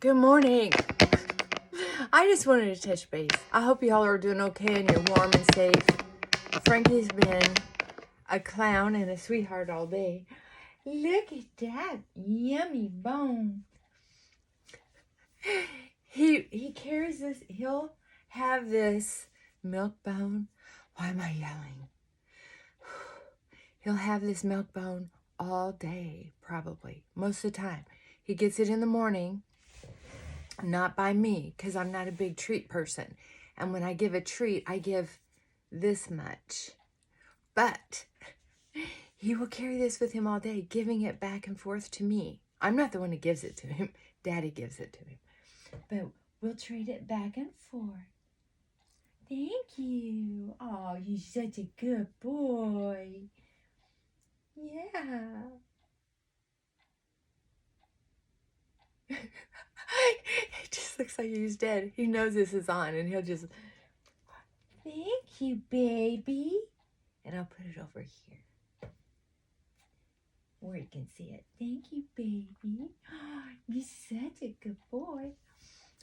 Good morning. I just wanted to touch base. I hope y'all are doing okay and you're warm and safe. Frankie's been a clown and a sweetheart all day. Look at that yummy bone. He carries this. He'll have this milk bone. Why am I yelling? He'll have this milk bone all day, probably, most of the time. He gets it in the morning. Not by me, because I'm not a big treat person. And when I give a treat, I give this much. But he will carry this with him all day, giving it back and forth to me. I'm not the one who gives it to him. Daddy gives it to him. But we'll trade it back and forth. Thank you. Oh, you're such a good boy. Yeah. It just looks like he's dead. He knows this is on and he'll just, thank you, baby. And I'll put it over here where you can see it. Thank you, baby. Oh, you're such a good boy.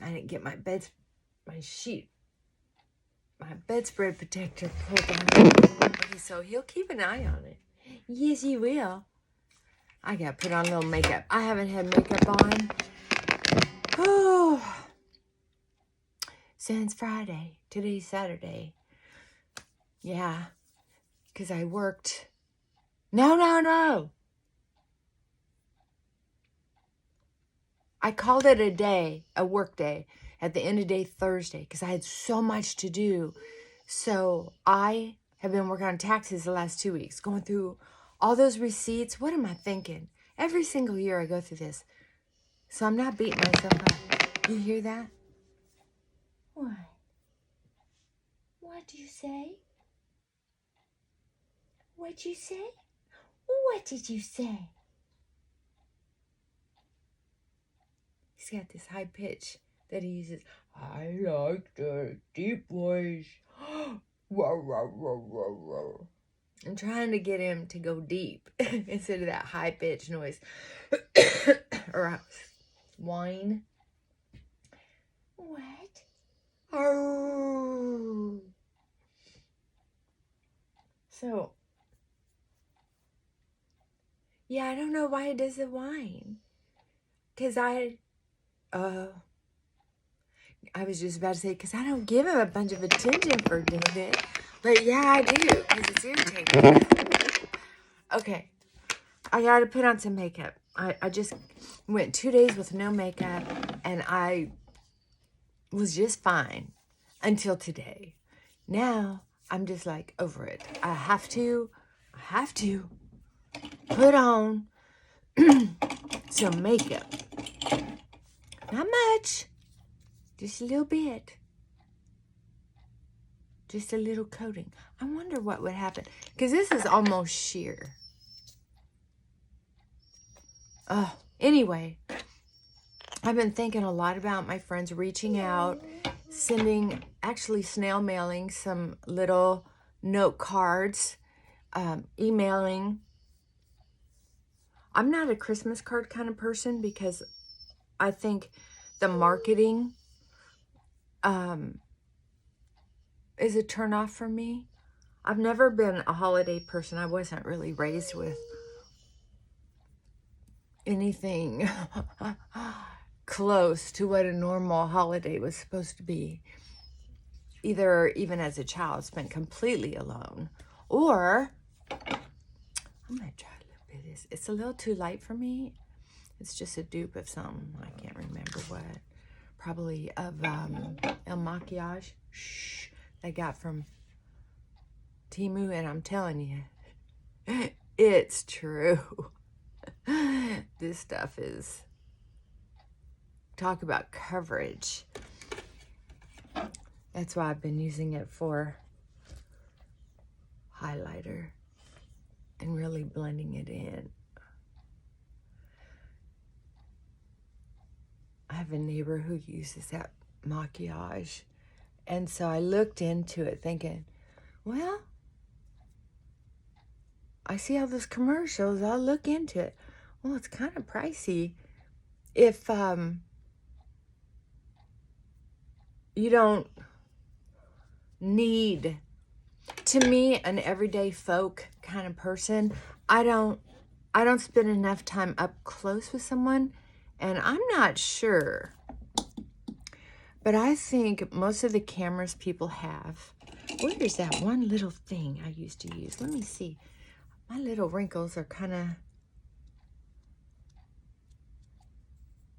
I didn't get my bedspread protector pulled down. Okay, so he'll keep an eye on it. Yes, he will. I gotta put on a little makeup. I haven't had makeup on. Oh, since Friday. Today's Saturday. Yeah, because I worked. No. I called it a work day, at the end of day Thursday, because I had so much to do. So I have been working on taxes the last 2 weeks, going through all those receipts. What am I thinking? Every single year I go through this. So I'm not beating myself up. You hear that? What? What'd you say? What'd you say? What did you say? He's got this high pitch that he uses. I like the deep voice. I'm trying to get him to go deep instead of that high pitch noise. Or whine. What? Oh. So, yeah, I don't know why it does the whine. Because I was just about to say, because I don't give him a bunch of attention for doing it. But yeah, I do, because it's irritating. Okay, I got to put on some makeup. I just went 2 days with no makeup, and I was just fine until today. Now, I'm just like over it. I have to put on some makeup. Not much, just a little bit. Just a little coating. I wonder what would happen. Because this is almost sheer. Oh, anyway. I've been thinking a lot about my friends reaching out, actually snail mailing some little note cards, emailing. I'm not a Christmas card kind of person because I think the marketing is a turnoff for me. I've never been a holiday person. I wasn't really raised with anything close to what a normal holiday was supposed to be. Either even as a child, spent completely alone, or I'm gonna try a little bit of this. It's a little too light for me. It's just a dupe of something. I can't remember what. Probably of El Maquillage. Shh. I got from Temu, and I'm telling you, it's true. This stuff is, talk about coverage. That's why I've been using it for highlighter and really blending it in. I have a neighbor who uses that maquillage, and so I looked into it thinking, well, I see all those commercials, I'll look into it. Well, it's kind of pricey if you don't need, to me, an everyday folk kind of person. I don't spend enough time up close with someone, and I'm not sure, but I think most of the cameras people have, where is that one little thing I used to use? Let me see. My little wrinkles are kind of,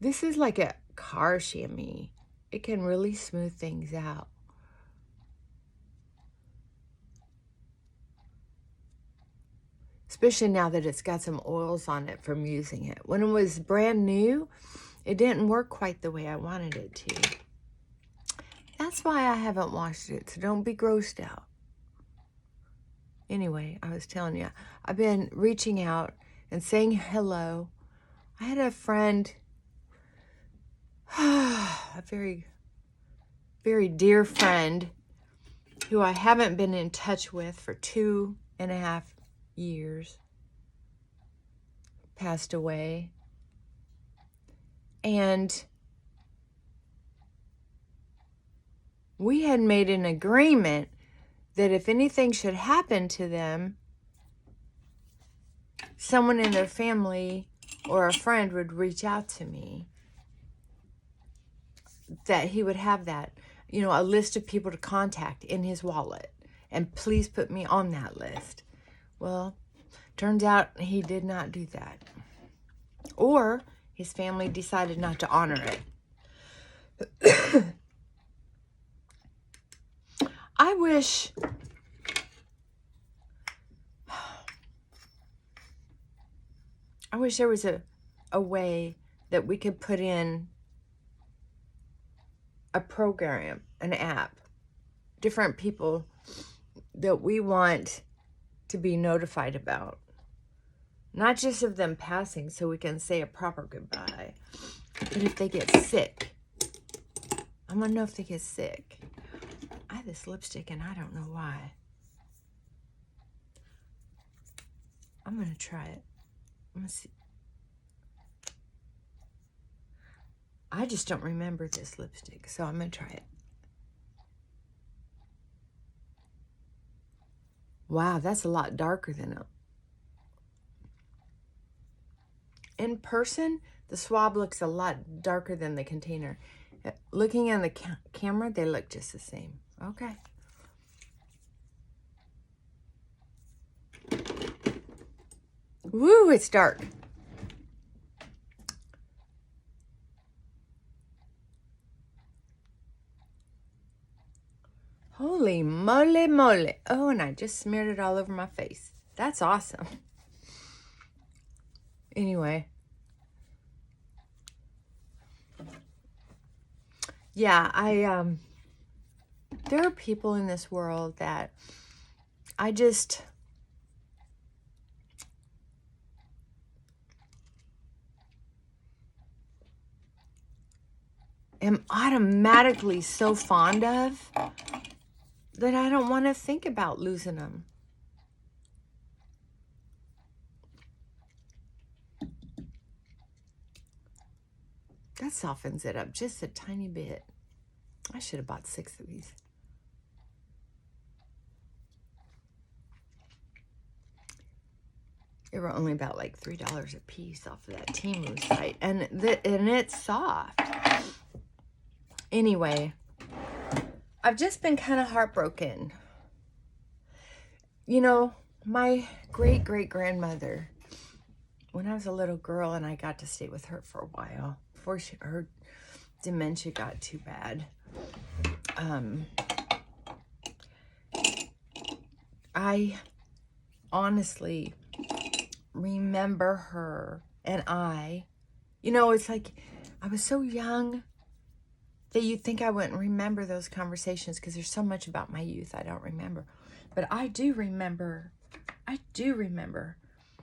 this is like a car chamois. It can really smooth things out. Especially now that it's got some oils on it from using it. When it was brand new, it didn't work quite the way I wanted it to. That's why I haven't washed it, so don't be grossed out. Anyway, I was telling you, I've been reaching out and saying hello. I had a friend, a very, very dear friend, who I haven't been in touch with for 2.5 years, passed away. And we had made an agreement that if anything should happen to them, someone in their family or a friend would reach out to me, that he would have that, you know, a list of people to contact in his wallet, and please put me on that list. Well, turns out he did not do that, or his family decided not to honor it. I wish there was a way that we could put in a program, an app, different people that we want to be notified about. Not just of them passing so we can say a proper goodbye, but if they get sick. I want to know if they get sick. I have this lipstick and I don't know why. I'm going to try it. I'm going to see. I just don't remember this lipstick, so I'm going to try it. Wow, that's a lot darker than it. In person, the swab looks a lot darker than the container. Looking in the camera, they look just the same. Okay. Woo, it's dark. Holy moly moly. Oh, and I just smeared it all over my face. That's awesome. Anyway. Yeah, there are people in this world that I just am automatically so fond of that I don't want to think about losing them. That softens it up just a tiny bit. I should have bought 6 of these. They were only about like $3 a piece off of that Temu site. And it's soft. Anyway, I've just been kind of heartbroken. You know, my great-great-grandmother, when I was a little girl and I got to stay with her for a while, before her dementia got too bad, I honestly remember her and you know, it's like I was so young that you'd think I wouldn't remember those conversations because there's so much about my youth I don't remember. But I do remember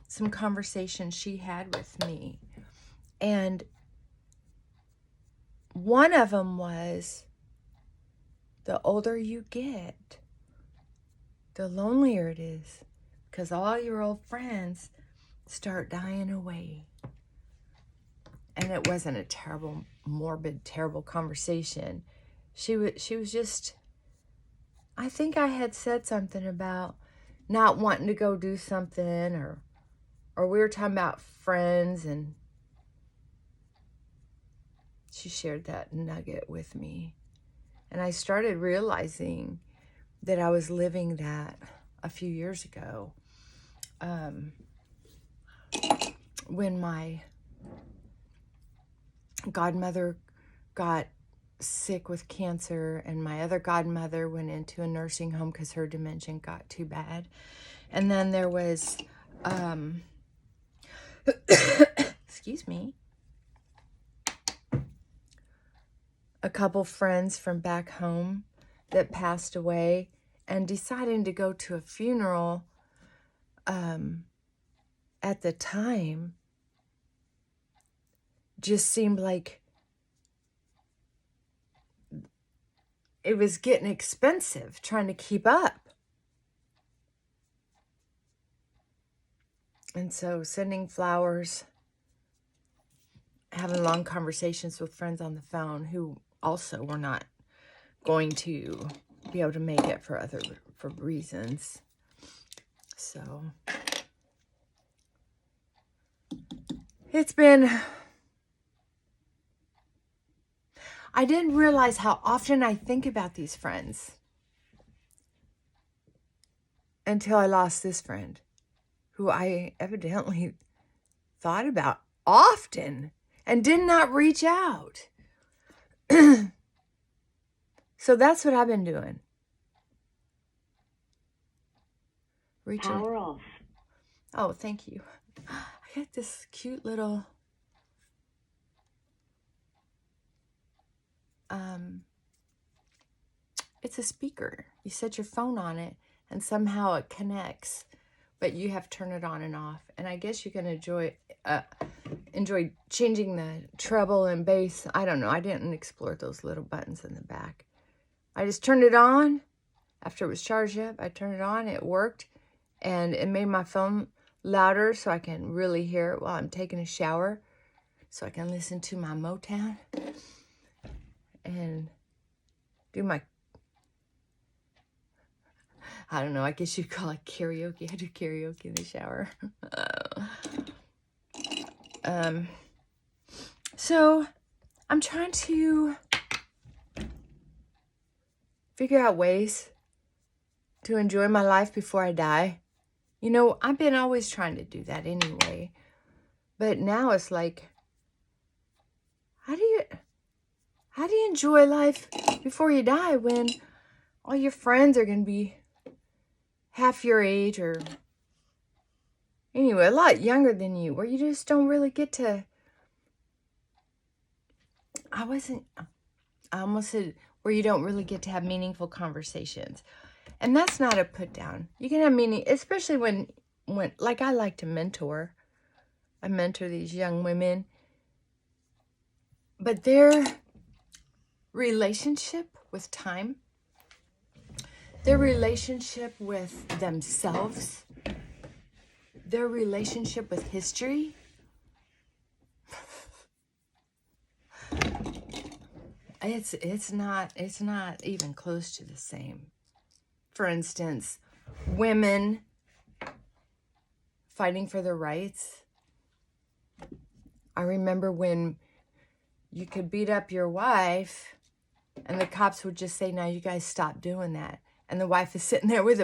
some conversations she had with me. And one of them was, the older you get, the lonelier it is, because all your old friends start dying away. And it wasn't a terrible, morbid, terrible conversation. She was just, I think I had said something about not wanting to go do something, or we were talking about friends, and she shared that nugget with me. And I started realizing that I was living that a few years ago. When my godmother got sick with cancer, and my other godmother went into a nursing home because her dementia got too bad. And then there was, excuse me, a couple friends from back home that passed away, and deciding to go to a funeral at the time just seemed like it was getting expensive trying to keep up. And so sending flowers, having long conversations with friends on the phone who also were not going to be able to make it for reasons. So it's been, I didn't realize how often I think about these friends until I lost this friend, who I evidently thought about often and did not reach out. So that's what I've been doing. Power off. Oh, thank you. I got this cute little it's a speaker. You set your phone on it and somehow it connects, but you have to turn it on and off. And I guess you can enjoy changing the treble and bass. I don't know. I didn't explore those little buttons in the back. I just turned it on. After it was charged up, I turned it on. It worked. And it made my phone louder so I can really hear it while I'm taking a shower. So I can listen to my Motown and do my, I don't know, I guess you'd call it karaoke. I do karaoke in the shower. So I'm trying to figure out ways to enjoy my life before I die. You know, I've been always trying to do that anyway. But now it's like, how do you enjoy life before you die when all your friends are going to be half your age, or anyway, a lot younger than you, where you just don't really get to, I almost said where you don't really get to have meaningful conversations. And that's not a put down. You can have meaning, especially when like I like to mentor. I mentor these young women. But their relationship with time, their relationship with themselves, their relationship with history, it's not even close to the same. For instance, women fighting for their rights. I remember when you could beat up your wife and the cops would just say, "Now you guys stop doing that." And the wife is sitting there with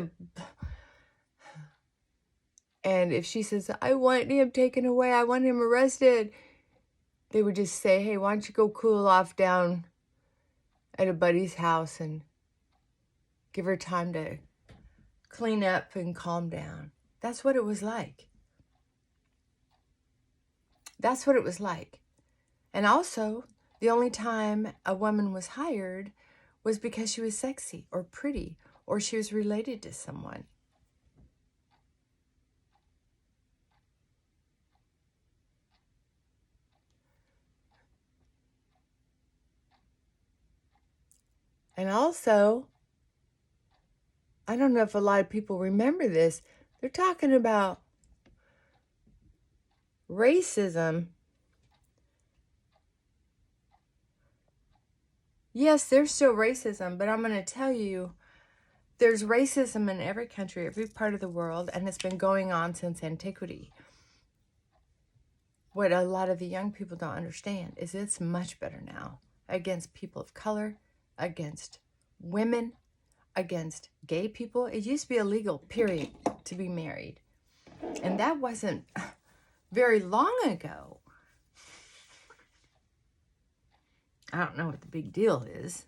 and if she says, "I want him taken away, I want him arrested," they would just say, "Hey, why don't you go cool off down at a buddy's house and give her time to clean up and calm down." That's what it was like. That's what it was like. And also, the only time a woman was hired was because she was sexy or pretty or she was related to someone. And also, I don't know if a lot of people remember this, they're talking about racism yes, there's still racism, but I'm going to tell you, there's racism in every country, every part of the world, and it's been going on since antiquity. What a lot of the young people don't understand is it's much better now against people of color, against women, against gay people. It used to be illegal, period, to be married. And that wasn't very long ago. I don't know what the big deal is.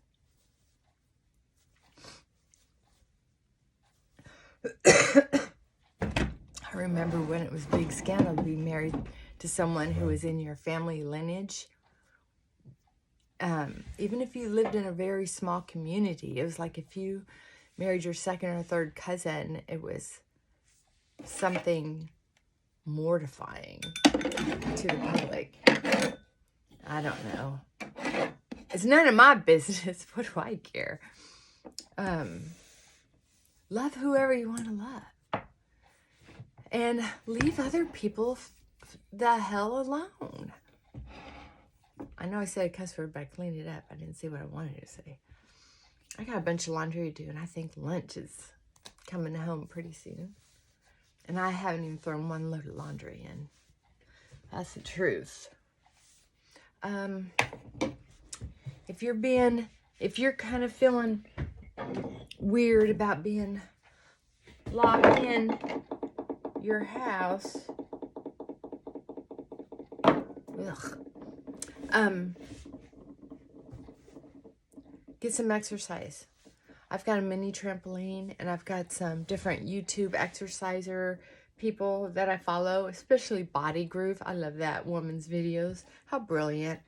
I remember when it was a big scandal to be married to someone who was in your family lineage. Even if you lived in a very small community, it was like if you married your second or third cousin, it was something mortifying to the public. I don't know. It's none of my business. What do I care? Love whoever you want to love. And leave other people the hell alone. I know I said a cuss word, but I cleaned it up. I didn't say what I wanted to say. I got a bunch of laundry to do, and I think lunch is coming home pretty soon. And I haven't even thrown one load of laundry in. That's the truth. If you're kind of feeling weird about being locked in your house, get some exercise. I've got a mini trampoline, and I've got some different YouTube exerciser people that I follow, especially Body Groove. I love that woman's videos. How brilliant.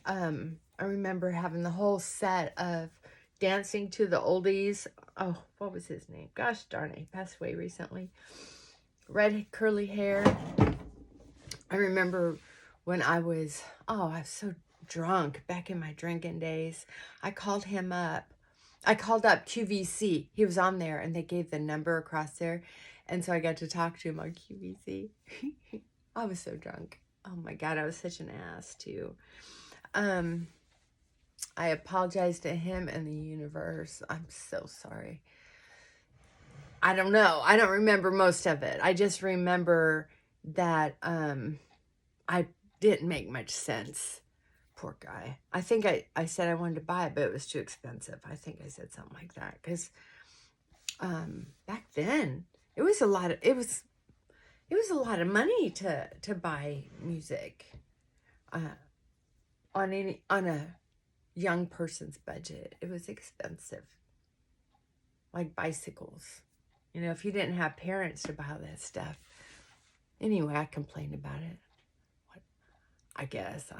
I remember having the whole set of Dancing to the Oldies. Oh, what was his name? Gosh darn it, he passed away recently. Red curly hair. I remember when I was so drunk back in my drinking days. I called him up. I called up QVC. He was on there, and they gave the number across there. And so I got to talk to him on QVC. I was so drunk. Oh my God, I was such an ass too. I apologize to him and the universe. I'm so sorry. I don't know. I don't remember most of it. I just remember that I didn't make much sense. Poor guy. I think I said I wanted to buy it, but it was too expensive. I think I said something like that. Because back then, it was a lot of money to buy music on a young person's budget. It was expensive. Like bicycles. You know, if you didn't have parents to buy all that stuff. Anyway, I complained about it. I guess.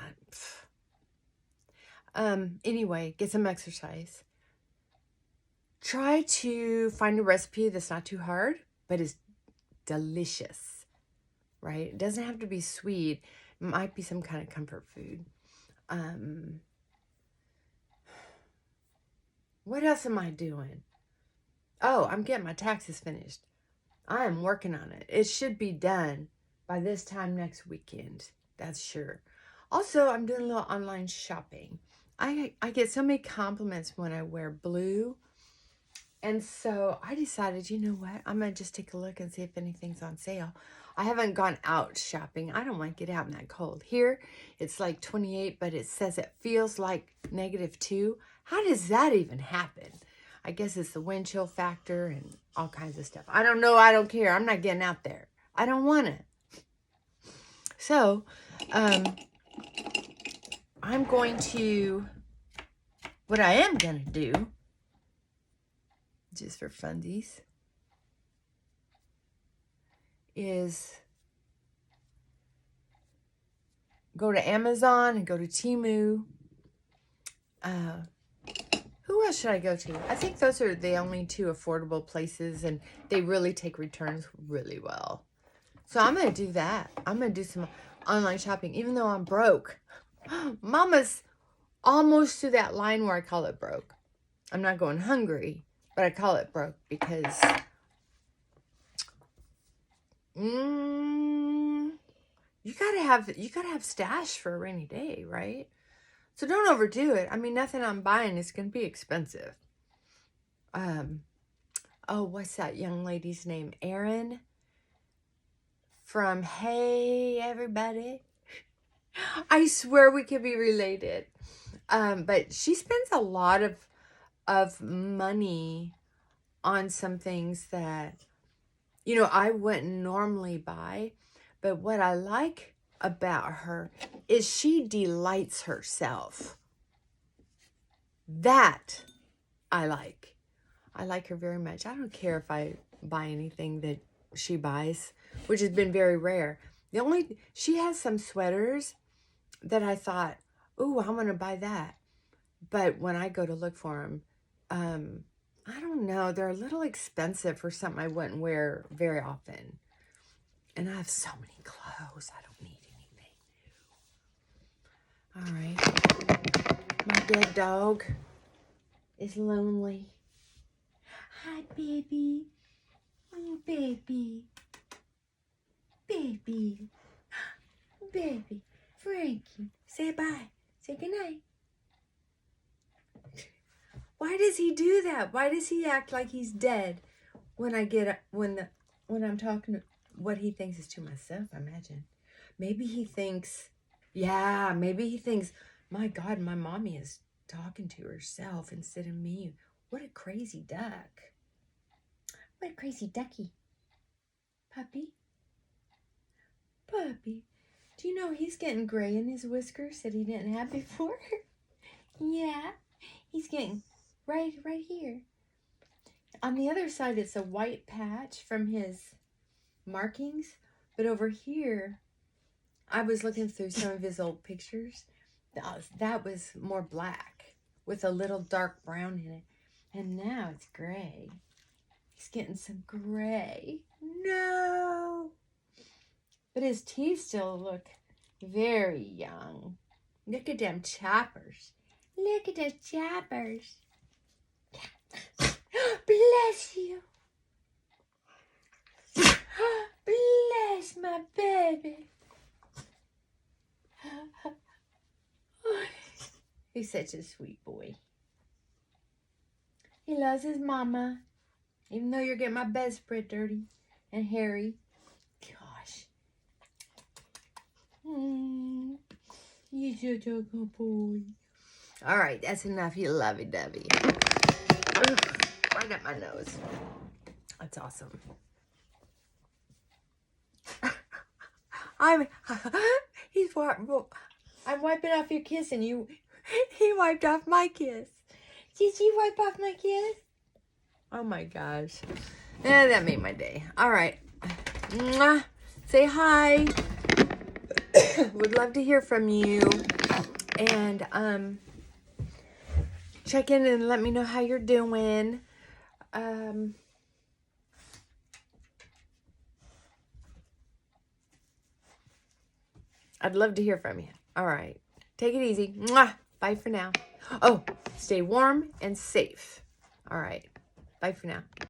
Anyway, get some exercise. Try to find a recipe that's not too hard, but is delicious, right? It doesn't have to be sweet. It might be some kind of comfort food. What else am I doing? Oh, I'm getting my taxes finished. I am working on it. It should be done by this time next weekend. That's sure. Also, I'm doing a little online shopping. I get so many compliments when I wear blue. And so I decided, you know what? I'm going to just take a look and see if anything's on sale. I haven't gone out shopping. I don't want to get out in that cold. Here, it's like 28, but it says it feels like -2. How does that even happen? I guess it's the wind chill factor and all kinds of stuff. I don't know. I don't care. I'm not getting out there. I don't want it. So, I'm going to, what I am going to do, just for funsies, is go to Amazon and go to Temu. Who else should I go to? I think those are the only 2 affordable places, and they really take returns really well. So I'm going to do that. I'm going to do some online shopping, even though I'm broke. Mama's almost to that line where I call it broke. I'm not going hungry, but I call it broke because you gotta have stash for a rainy day, right? So don't overdo it. I mean, nothing I'm buying is going to be expensive. Oh, what's that young lady's name? Erin from Hey Everybody. I swear we could be related. But she spends a lot of money on some things that, you know, I wouldn't normally buy. But what I like about her is she delights herself. That I like. I like her very much. I don't care if I buy anything that she buys, which has been very rare. She has some sweaters that I thought, ooh, I'm going to buy that. But when I go to look for them, I don't know. They're a little expensive for something I wouldn't wear very often. And I have so many clothes. I don't need anything new. All right. My dead dog is lonely. Hi, baby. Oh, baby. Baby. Baby. Frankie. Say bye. Say goodnight. Why does he do that? Why does he act like he's dead when I'm talking what he thinks is to myself, I imagine. Maybe he thinks, my God, my mommy is talking to herself instead of me. What a crazy duck. What a crazy ducky. Puppy? Puppy. Do you know he's getting gray in his whiskers that he didn't have before? Yeah. He's getting right here. On the other side, it's a white patch from his markings. But over here, I was looking through some of his old pictures. That was more black with a little dark brown in it. And now it's gray. He's getting some gray. No. But his teeth still look very young. Look at them choppers. Look at those choppers. Bless you. Bless my baby. He's such a sweet boy. He loves his mama. Even though you're getting my bedspread dirty and hairy. Gosh. You're such a good boy. All right, that's enough, you lovey-dovey. Right up my nose. That's awesome. I'm wiping off your kiss and he wiped off my kiss. Did you wipe off my kiss? Oh my gosh. Yeah, that made my day. All right. Mwah. Say hi. Would love to hear from you. And check in and let me know how you're doing. I'd love to hear from you. All right. Take it easy. Mwah. Bye for now. Oh, stay warm and safe. All right. Bye for now.